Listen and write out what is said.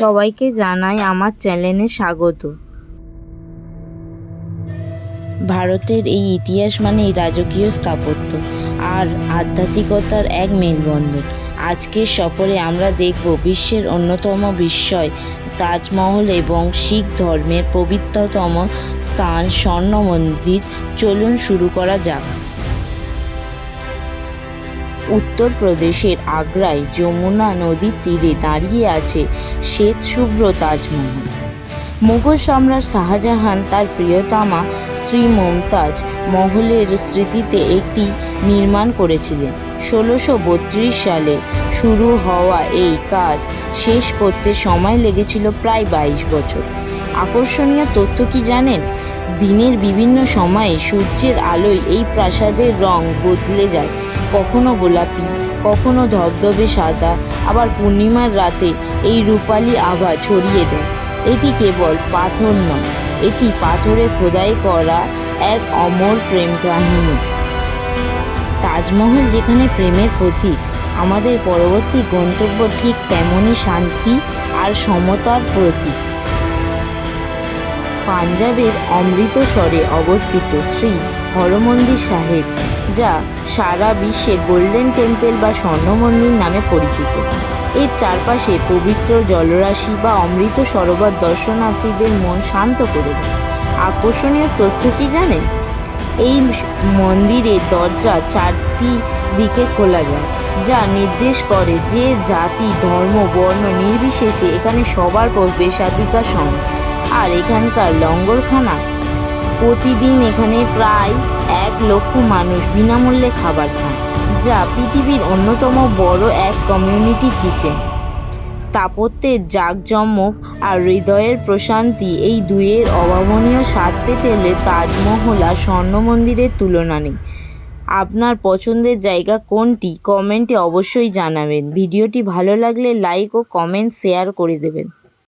সবাইকে জানাই আমার চ্যানেলে স্বাগত। ভারতের এই ইতিহাস মানেই রাজকীয় স্থাপত্য আর আধ্যাত্মিকতার এক মেলবন্ধন। আজকের সফরে আমরা দেখব বিশ্বের অন্যতম বিস্ময় তাজমহল এবং শিখ ধর্মের পবিত্রতম স্থান স্বর্ণ মন্দির। চলুন শুরু করা যাক। উত্তরপ্রদেশের আগ্রায় যমুনা নদীর তীরে দাঁড়িয়ে আছে শ্বেত শুভ্র তাজমহল। মুঘল সম্রাট শাহজাহান তার প্রিয়তমা স্ত্রী মমতাজ মহলের স্মৃতিতে এটি নির্মাণ করেছিলেন। 1632 সালে শুরু হওয়া এই কাজ শেষ করতে সময় লেগেছিল প্রায় 22 বছর। আকর্ষণীয় তথ্য কি জানেন? দিনের বিভিন্ন সময়ে সূর্যের আলোয় এই প্রাসাদের রং বদলে যায়, কখনো গোলাপি, কখনো ধবধবে সাদা, আবার পূর্ণিমার রাতে এই রূপালি আভা ছড়িয়ে দেয়। এটি কেবল পাথর নয়, এটি পাথরে খোদাই করা এক অমর প্রেম কাহিনী। তাজমহল যেখানে প্রেমের প্রতীক, আমাদের পরবর্তী গন্তব্য ঠিক তেমনই শান্তি আর সমতার প্রতীক। পাঞ্জাবের অমৃতসরে অবস্থিত শ্রী হরমন্দির সাহেব, যা সারা বিশ্বে গোল্ডেন টেম্পল বা স্বর্ণ মন্দির নামে পরিচিত। এর চারপাশে পবিত্র জলরাশি বা অমৃত সরোবর দর্শনার্থীদের মন শান্ত করে দেয়। আকর্ষণীয় তথ্য কি জানেন? এই মন্দিরের দরজা 4টি দিকে খোলা যায়, যা নির্দেশ করে যে জাতি, ধর্ম, বর্ণ নির্বিশেষে এখানে সবার প্রবেশাধিকার সমান। আর এখানকার লঙ্গরখানা, প্রতিদিন এখানে প্রায় 1 লক্ষ মানুষ বিনামূল্যে খাবার খান, যা পৃথিবীর অন্যতম বড় এক কমিউনিটি কিচেন। স্থাপত্যের জাঁকজমক আর হৃদয়ের প্রশান্তি, এই দুইয়ের অভাবনীয় স্বাদ পেতে হলে তাজমহল আর স্বর্ণ মন্দিরের তুলনা নেই। আপনার পছন্দের জায়গা কোনটি কমেন্টে অবশ্যই জানাবেন। ভিডিওটি ভালো লাগলে লাইক ও কমেন্ট শেয়ার করে দেবেন।